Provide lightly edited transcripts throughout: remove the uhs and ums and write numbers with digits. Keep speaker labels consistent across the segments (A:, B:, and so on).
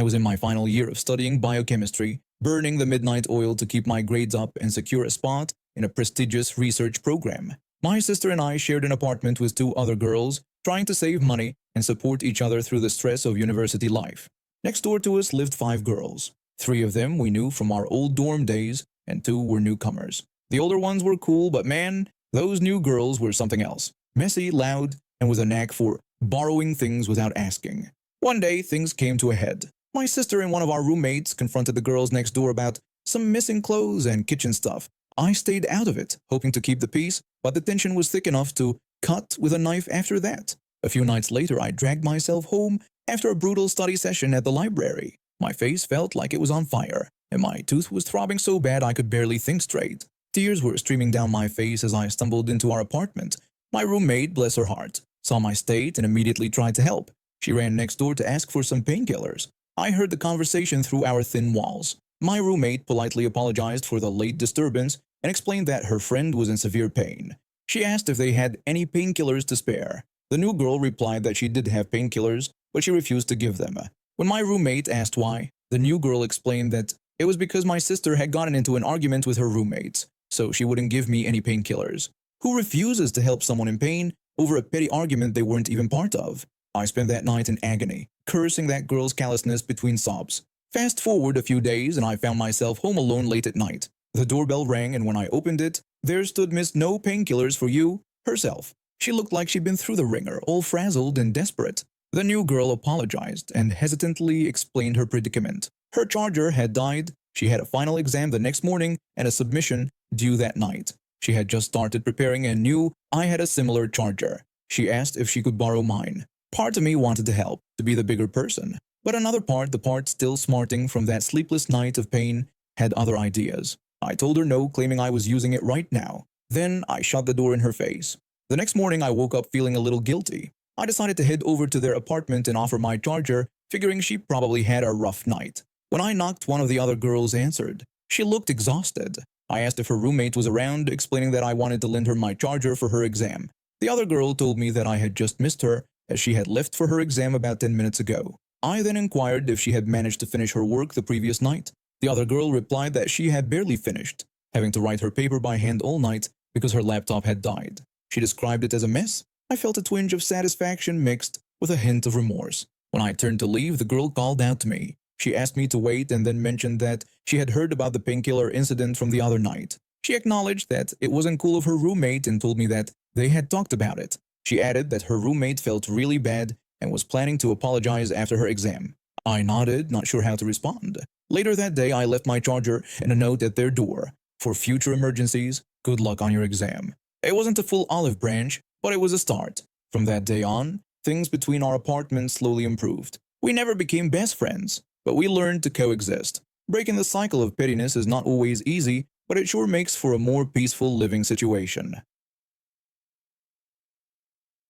A: I was in my final year of studying biochemistry, burning the midnight oil to keep my grades up and secure a spot in a prestigious research program. My sister and I shared an apartment with two other girls, trying to save money and support each other through the stress of university life. Next door to us lived five girls. Three of them we knew from our old dorm days, and two were newcomers. The older ones were cool, but man, those new girls were something else. Messy, loud, and with a knack for borrowing things without asking. One day, things came to a head. My sister and one of our roommates confronted the girls next door about some missing clothes and kitchen stuff. I stayed out of it, hoping to keep the peace, but the tension was thick enough to cut with a knife after that. A few nights later, I dragged myself home after a brutal study session at the library. My face felt like it was on fire, and my tooth was throbbing so bad I could barely think straight. Tears were streaming down my face as I stumbled into our apartment. My roommate, bless her heart, saw my state and immediately tried to help. She ran next door to ask for some painkillers. I heard the conversation through our thin walls. My roommate politely apologized for the late disturbance and explained that her friend was in severe pain. She asked if they had any painkillers to spare. The new girl replied that she did have painkillers, but she refused to give them. When my roommate asked why, the new girl explained that it was because my sister had gotten into an argument with her roommates, so she wouldn't give me any painkillers. Who refuses to help someone in pain over a petty argument they weren't even part of? I spent that night in agony, cursing that girl's callousness between sobs. Fast forward a few days and I found myself home alone late at night. The doorbell rang and when I opened it, there stood Miss No Painkillers for You herself. She looked like she'd been through the ringer, all frazzled and desperate. The new girl apologized and hesitantly explained her predicament. Her charger had died, she had a final exam the next morning and a submission due that night. She had just started preparing and knew I had a similar charger. She asked if she could borrow mine. Part of me wanted to help, to be the bigger person. But another part, the part still smarting from that sleepless night of pain, had other ideas. I told her no, claiming I was using it right now. Then I shut the door in her face. The next morning I woke up feeling a little guilty. I decided to head over to their apartment and offer my charger, figuring she probably had a rough night. When I knocked, one of the other girls answered. She looked exhausted. I asked if her roommate was around, explaining that I wanted to lend her my charger for her exam. The other girl told me that I had just missed her, as she had left for her exam about 10 minutes ago. I then inquired if she had managed to finish her work the previous night. The other girl replied that she had barely finished, having to write her paper by hand all night because her laptop had died. She described it as a mess. I felt a twinge of satisfaction mixed with a hint of remorse. When I turned to leave, the girl called out to me. She asked me to wait and then mentioned that she had heard about the painkiller incident from the other night. She acknowledged that it wasn't cool of her roommate and told me that they had talked about it. She added that her roommate felt really bad and was planning to apologize after her exam. I nodded, not sure how to respond. Later that day, I left my charger and a note at their door. For future emergencies, good luck on your exam. It wasn't a full olive branch, but it was a start. From that day on, things between our apartments slowly improved. We never became best friends, but we learned to coexist. Breaking the cycle of pettiness is not always easy, but it sure makes for a more peaceful living situation.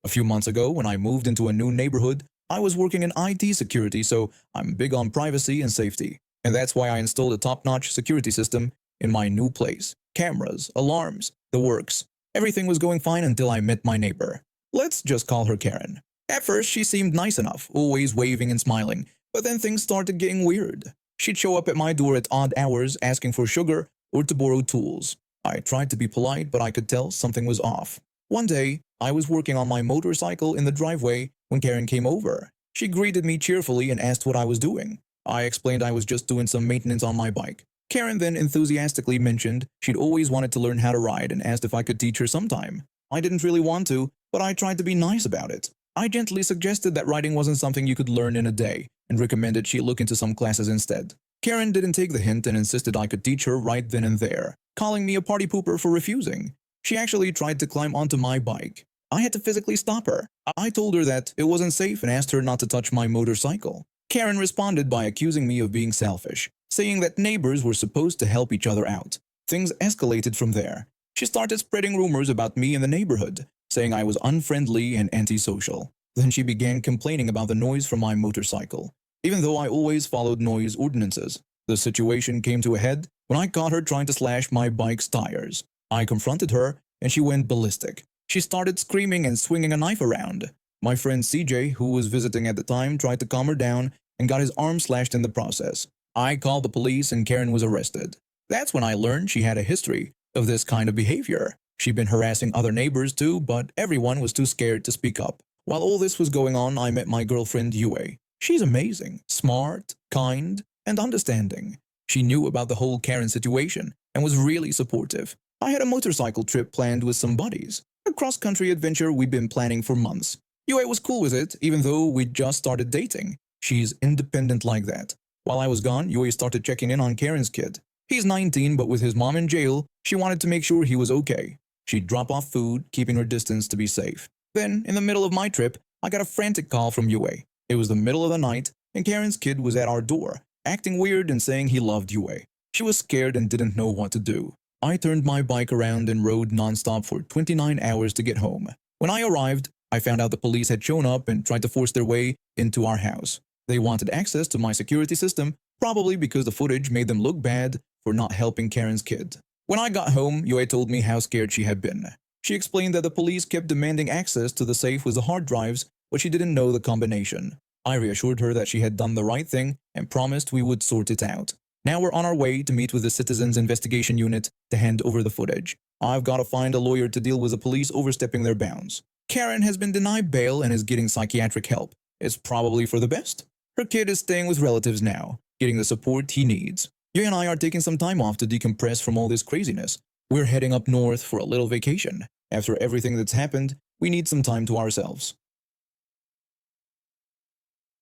A: A few months ago, when I moved into a new neighborhood, I was working in IT security, so I'm big on privacy and safety. And that's why I installed a top-notch security system in my new place. Cameras, alarms, the works. Everything was going fine until I met my neighbor. Let's just call her Karen. At first, she seemed nice enough, always waving and smiling, but then things started getting weird. She'd show up at my door at odd hours asking for sugar or to borrow tools. I tried to be polite, but I could tell something was off. One day, I was working on my motorcycle in the driveway when Karen came over. She greeted me cheerfully and asked what I was doing. I explained I was just doing some maintenance on my bike. Karen then enthusiastically mentioned she'd always wanted to learn how to ride and asked if I could teach her sometime. I didn't really want to, but I tried to be nice about it. I gently suggested that riding wasn't something you could learn in a day and recommended she look into some classes instead. Karen didn't take the hint and insisted I could teach her right then and there, calling me a party pooper for refusing. She actually tried to climb onto my bike. I had to physically stop her. I told her that it wasn't safe and asked her not to touch my motorcycle. Karen responded by accusing me of being selfish, saying that neighbors were supposed to help each other out. Things escalated from there. She started spreading rumors about me in the neighborhood, saying I was unfriendly and antisocial. Then she began complaining about the noise from my motorcycle, even though I always followed noise ordinances. The situation came to a head when I caught her trying to slash my bike's tires. I confronted her, and she went ballistic. She started screaming and swinging a knife around. My friend CJ, who was visiting at the time, tried to calm her down and got his arm slashed in the process. I called the police and Karen was arrested. That's when I learned she had a history of this kind of behavior. She'd been harassing other neighbors too, but everyone was too scared to speak up. While all this was going on, I met my girlfriend Yue. She's amazing, smart, kind, and understanding. She knew about the whole Karen situation and was really supportive. I had a motorcycle trip planned with some buddies, a cross-country adventure we'd been planning for months. Yue was cool with it, even though we'd just started dating. She's independent like that. While I was gone, Yue started checking in on Karen's kid. He's 19, but with his mom in jail, she wanted to make sure he was okay. She'd drop off food, keeping her distance to be safe. Then, in the middle of my trip, I got a frantic call from Yue. It was the middle of the night, and Karen's kid was at our door, acting weird and saying he loved Yue. She was scared and didn't know what to do. I turned my bike around and rode nonstop for 29 hours to get home. When I arrived, I found out the police had shown up and tried to force their way into our house. They wanted access to my security system, probably because the footage made them look bad for not helping Karen's kid. When I got home, Yue told me how scared she had been. She explained that the police kept demanding access to the safe with the hard drives, but she didn't know the combination. I reassured her that she had done the right thing and promised we would sort it out. Now we're on our way to meet with the Citizens Investigation Unit to hand over the footage. I've got to find a lawyer to deal with the police overstepping their bounds. Karen has been denied bail and is getting psychiatric help. It's probably for the best. Her kid is staying with relatives now, getting the support he needs. Yue and I are taking some time off to decompress from all this craziness. We're heading up north for a little vacation. After everything that's happened, we need some time to ourselves.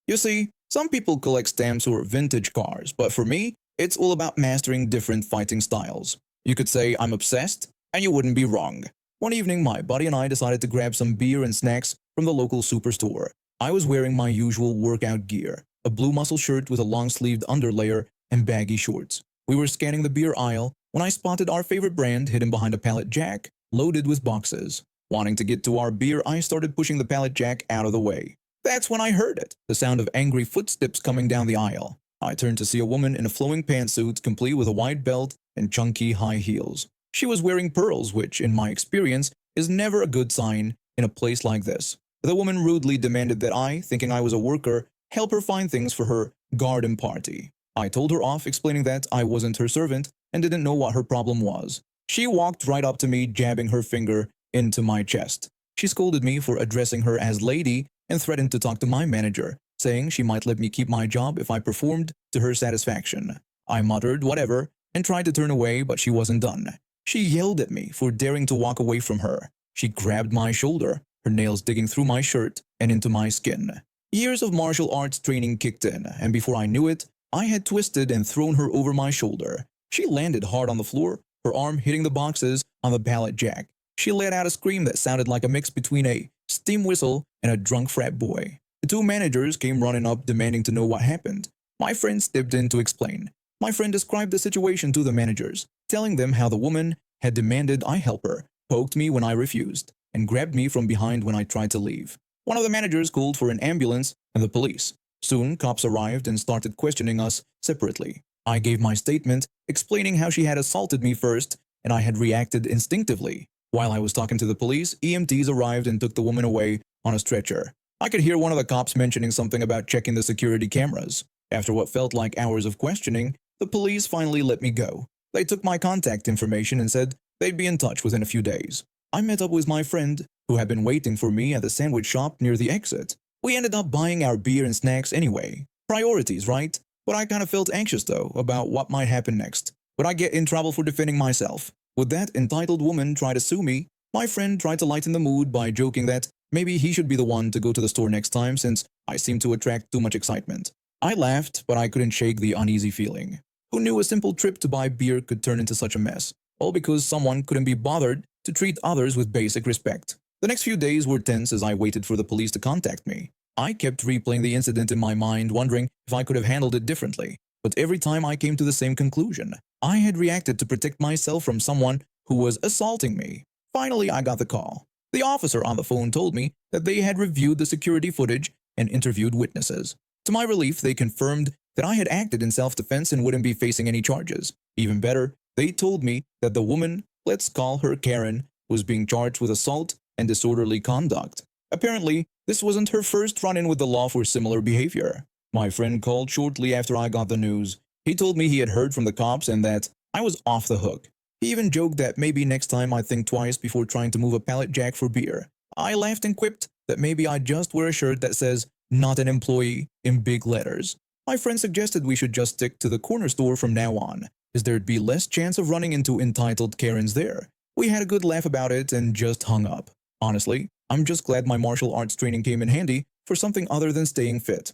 A: You see, some people collect stamps or vintage cars, but for me, it's all about mastering different fighting styles. You could say I'm obsessed, and you wouldn't be wrong. One evening, my buddy and I decided to grab some beer and snacks from the local superstore. I was wearing my usual workout gear, a blue muscle shirt with a long-sleeved underlayer and baggy shorts. We were scanning the beer aisle when I spotted our favorite brand hidden behind a pallet jack, loaded with boxes. Wanting to get to our beer, I started pushing the pallet jack out of the way. That's when I heard it, the sound of angry footsteps coming down the aisle. I turned to see a woman in a flowing pantsuit, complete with a white belt and chunky high heels. She was wearing pearls, which, in my experience, is never a good sign in a place like this. The woman rudely demanded that I, thinking I was a worker, help her find things for her garden party. I told her off, explaining that I wasn't her servant and didn't know what her problem was. She walked right up to me, jabbing her finger into my chest. She scolded me for addressing her as lady and threatened to talk to my manager, saying she might let me keep my job if I performed to her satisfaction. I muttered whatever and tried to turn away, but she wasn't done. She yelled at me for daring to walk away from her. She grabbed my shoulder, her nails digging through my shirt and into my skin. Years of martial arts training kicked in, and before I knew it, I had twisted and thrown her over my shoulder. She landed hard on the floor, her arm hitting the boxes on the pallet jack. She let out a scream that sounded like a mix between a steam whistle and a drunk frat boy. The two managers came running up, demanding to know what happened. My friend stepped in to explain. My friend described the situation to the managers, telling them how the woman had demanded I help her, poked me when I refused, and grabbed me from behind when I tried to leave. One of the managers called for an ambulance and the police. Soon, cops arrived and started questioning us separately. I gave my statement, explaining how she had assaulted me first, and I had reacted instinctively. While I was talking to the police, EMTs arrived and took the woman away on a stretcher. I could hear one of the cops mentioning something about checking the security cameras. After what felt like hours of questioning, the police finally let me go. They took my contact information and said they'd be in touch within a few days. I met up with my friend, who had been waiting for me at the sandwich shop near the exit. We ended up buying our beer and snacks anyway. Priorities, right? But I kind of felt anxious, though, about what might happen next. Would I get in trouble for defending myself? Would that entitled woman try to sue me? My friend tried to lighten the mood by joking that maybe he should be the one to go to the store next time since I seemed to attract too much excitement. I laughed, but I couldn't shake the uneasy feeling. Who knew a simple trip to buy beer could turn into such a mess? All because someone couldn't be bothered to treat others with basic respect. The next few days were tense as I waited for the police to contact me. I kept replaying the incident in my mind, wondering if I could have handled it differently. But every time I came to the same conclusion. I had reacted to protect myself from someone who was assaulting me. Finally, I got the call. The officer on the phone told me that they had reviewed the security footage and interviewed witnesses. To my relief, they confirmed that I had acted in self-defense and wouldn't be facing any charges. Even better, they told me that the woman, let's call her Karen, was being charged with assault and disorderly conduct. Apparently, this wasn't her first run-in with the law for similar behavior. My friend called shortly after I got the news. He told me he had heard from the cops and that I was off the hook. He even joked that maybe next time I'd think twice before trying to move a pallet jack for beer. I laughed and quipped that maybe I'd just wear a shirt that says, "Not an employee," in big letters. My friend suggested we should just stick to the corner store from now on, as there'd be less chance of running into entitled Karens there. We had a good laugh about it and just hung up. Honestly, I'm just glad my martial arts training came in handy for something other than staying fit.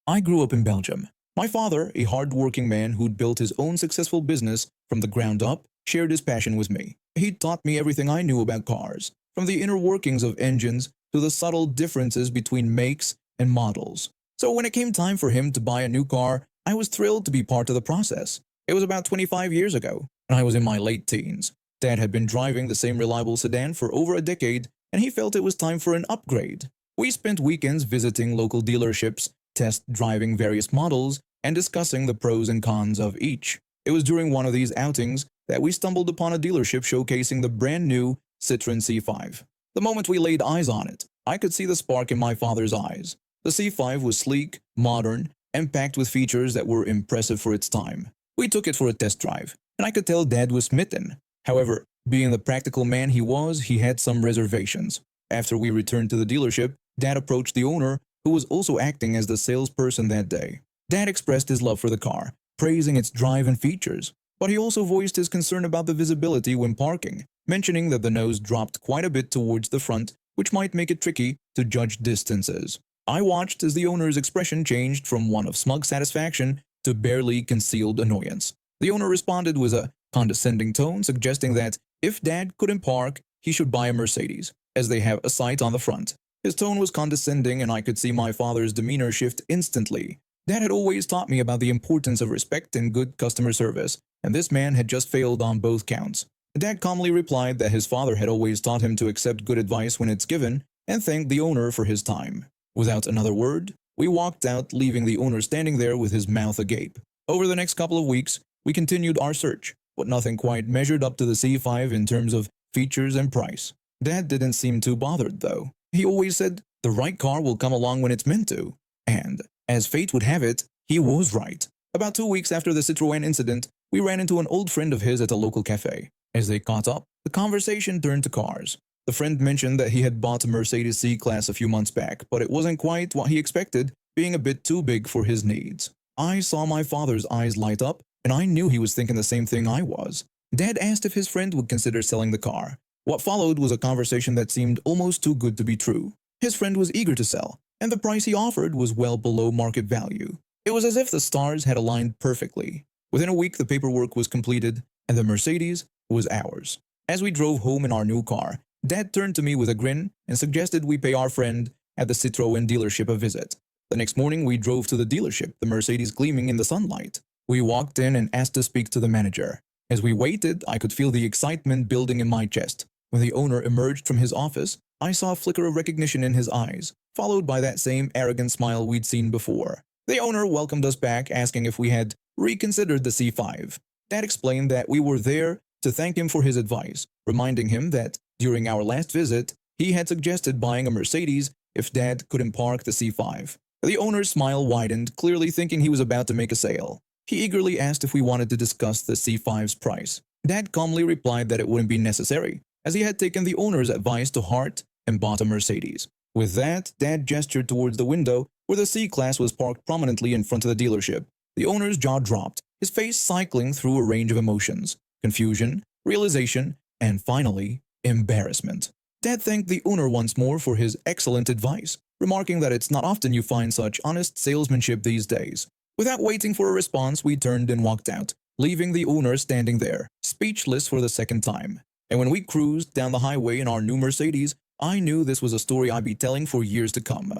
A: I grew up in Belgium. My father, a hard-working man who'd built his own successful business from the ground up, shared his passion with me. He taught me everything I knew about cars, from the inner workings of engines to the subtle differences between makes and models. So when it came time for him to buy a new car, I was thrilled to be part of the process. It was about 25 years ago, and I was in my late teens. Dad had been driving the same reliable sedan for over a decade, and he felt it was time for an upgrade. We spent weekends visiting local dealerships, test driving various models, and discussing the pros and cons of each. It was during one of these outings that we stumbled upon a dealership showcasing the brand new Citroën C5. The moment we laid eyes on it, I could see the spark in my father's eyes. The C5 was sleek, modern, and packed with features that were impressive for its time. We took it for a test drive, and I could tell Dad was smitten. However, being the practical man he was, he had some reservations. After we returned to the dealership, Dad approached the owner, who was also acting as the salesperson that day. Dad expressed his love for the car, praising its drive and features, but he also voiced his concern about the visibility when parking, mentioning that the nose dropped quite a bit towards the front, which might make it tricky to judge distances. I watched as the owner's expression changed from one of smug satisfaction to barely concealed annoyance. The owner responded with a condescending tone, suggesting that if Dad couldn't park, he should buy a Mercedes, as they have a sight on the front. His tone was condescending, and I could see my father's demeanor shift instantly. Dad had always taught me about the importance of respect and good customer service, and this man had just failed on both counts. Dad calmly replied that his father had always taught him to accept good advice when it's given, and thanked the owner for his time. Without another word, we walked out, leaving the owner standing there with his mouth agape. Over the next couple of weeks, we continued our search, but nothing quite measured up to the C5 in terms of features and price. Dad didn't seem too bothered, though. He always said, "The right car will come along when it's meant to." And, as fate would have it, he was right. About 2 weeks after the Citroën incident, we ran into an old friend of his at a local cafe. As they caught up, the conversation turned to cars. The friend mentioned that he had bought a Mercedes C-Class a few months back, but it wasn't quite what he expected, being a bit too big for his needs. I saw my father's eyes light up, and I knew he was thinking the same thing I was. Dad asked if his friend would consider selling the car. What followed was a conversation that seemed almost too good to be true. His friend was eager to sell, and the price he offered was well below market value. It was as if the stars had aligned perfectly. Within a week, the paperwork was completed, and the Mercedes was ours. As we drove home in our new car, Dad turned to me with a grin and suggested we pay our friend at the Citroën dealership a visit. The next morning, we drove to the dealership, the Mercedes gleaming in the sunlight. We walked in and asked to speak to the manager. As we waited, I could feel the excitement building in my chest. When the owner emerged from his office, I saw a flicker of recognition in his eyes, followed by that same arrogant smile we'd seen before. The owner welcomed us back, asking if we had reconsidered the C5. Dad explained that we were there to thank him for his advice, reminding him that during our last visit, he had suggested buying a Mercedes if Dad couldn't park the C5. The owner's smile widened, clearly thinking he was about to make a sale. He eagerly asked if we wanted to discuss the C5's price. Dad calmly replied that it wouldn't be necessary, as he had taken the owner's advice to heart and bought a Mercedes. With that, Dad gestured towards the window where the C-Class was parked prominently in front of the dealership. The owner's jaw dropped, his face cycling through a range of emotions: confusion, realization, and finally, embarrassment. Dad thanked the owner once more for his excellent advice, remarking that it's not often you find such honest salesmanship these days. Without waiting for a response, we turned and walked out, leaving the owner standing there, speechless for the second time. And when we cruised down the highway in our new Mercedes, I knew this was a story I'd be telling for years to come.